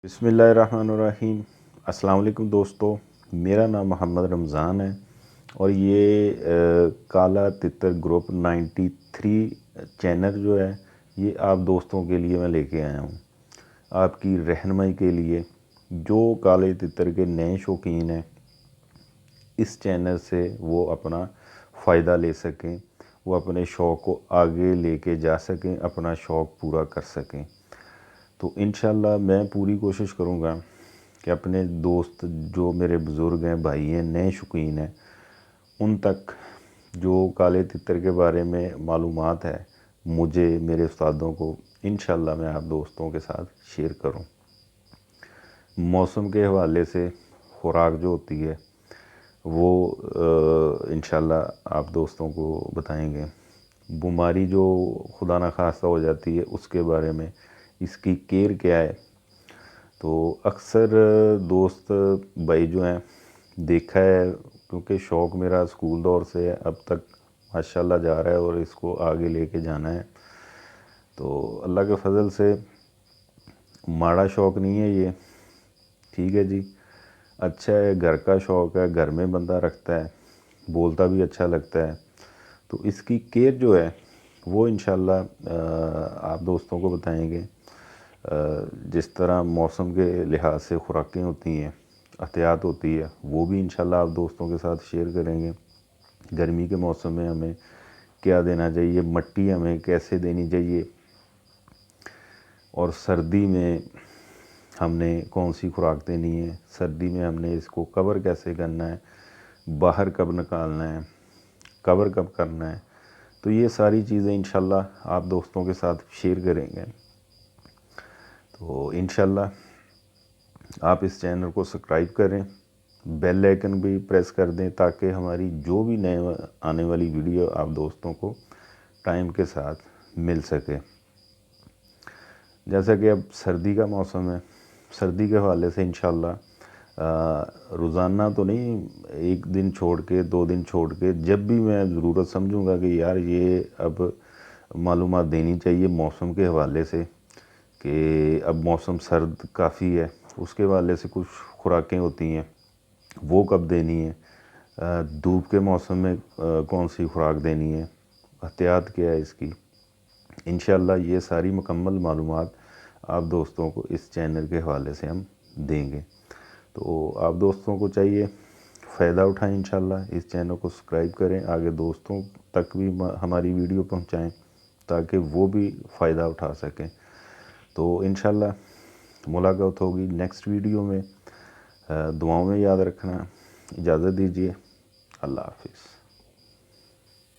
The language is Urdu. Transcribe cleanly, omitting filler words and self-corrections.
بسم اللہ الرحمن الرحیم۔ السلام علیکم دوستو، میرا نام محمد رمضان ہے اور یہ کالا تتر گروپ 93 چینل جو ہے یہ آپ دوستوں کے لیے میں لے کے آیا ہوں، آپ کی رہنمائی کے لیے۔ جو کالے تتر کے نئے شوقین ہیں اس چینل سے وہ اپنا فائدہ لے سکیں، وہ اپنے شوق کو آگے لے کے جا سکیں، اپنا شوق پورا کر سکیں۔ تو انشاءاللہ میں پوری کوشش کروں گا کہ اپنے دوست جو میرے بزرگ ہیں، بھائی ہیں، نئے شوقین ہیں، ان تک جو کالے تتر کے بارے میں معلومات ہے مجھے، میرے استادوں کو، انشاءاللہ میں آپ دوستوں کے ساتھ شیئر کروں۔ موسم کے حوالے سے خوراک جو ہوتی ہے وہ انشاءاللہ آپ دوستوں کو بتائیں گے۔ بیماری جو خدا نخواستہ ہو جاتی ہے اس کے بارے میں، اس کی کیئر کیا ہے۔ تو اکثر دوست بھائی جو ہیں دیکھا ہے، کیونکہ شوق میرا اسکول دور سے ہے، اب تک ماشاءاللہ جا رہا ہے اور اس کو آگے لے کے جانا ہے۔ تو اللہ کے فضل سے ماڑا شوق نہیں ہے یہ، ٹھیک ہے جی، اچھا ہے، گھر کا شوق ہے، گھر میں بندہ رکھتا ہے، بولتا بھی اچھا لگتا ہے۔ تو اس کی کیئر جو ہے وہ انشاءاللہ آپ دوستوں کو بتائیں گے۔ جس طرح موسم کے لحاظ سے خوراکیں ہوتی ہیں، احتیاط ہوتی ہے، وہ بھی انشاءاللہ آپ دوستوں کے ساتھ شیئر کریں گے۔ گرمی کے موسم میں ہمیں کیا دینا چاہیے، مٹی ہمیں کیسے دینی چاہیے، اور سردی میں ہم نے کون سی خوراک دینی ہے، سردی میں ہم نے اس کو کور کیسے کرنا ہے، باہر کب نکالنا ہے، کور کب کرنا ہے۔ تو یہ ساری چیزیں انشاءاللہ آپ دوستوں کے ساتھ شیئر کریں گے۔ تو انشاءاللہ آپ اس چینل کو سبسکرائب کریں، بیل آئیکن بھی پریس کر دیں تاکہ ہماری جو بھی نئے آنے والی ویڈیو آپ دوستوں کو ٹائم کے ساتھ مل سکے۔ جیسا کہ اب سردی کا موسم ہے، سردی کے حوالے سے انشاءاللہ روزانہ تو نہیں، ایک دن چھوڑ کے، 2 دن چھوڑ کے، جب بھی میں ضرورت سمجھوں گا کہ یار یہ اب معلومات دینی چاہیے موسم کے حوالے سے، کہ اب موسم سرد کافی ہے، اس کے حوالے سے کچھ خوراکیں ہوتی ہیں وہ کب دینی ہے، دھوپ کے موسم میں کون سی خوراک دینی ہے، احتیاط کیا ہے اس کی۔ انشاءاللہ یہ ساری مکمل معلومات آپ دوستوں کو اس چینل کے حوالے سے ہم دیں گے۔ تو آپ دوستوں کو چاہیے فائدہ اٹھائیں، انشاءاللہ اس چینل کو سبسکرائب کریں، آگے دوستوں تک بھی ہماری ویڈیو پہنچائیں تاکہ وہ بھی فائدہ اٹھا سکیں۔ تو انشاءاللہ ملاقات ہوگی نیکسٹ ویڈیو میں۔ دعاؤں میں یاد رکھنا۔ اجازت دیجیے، اللہ حافظ۔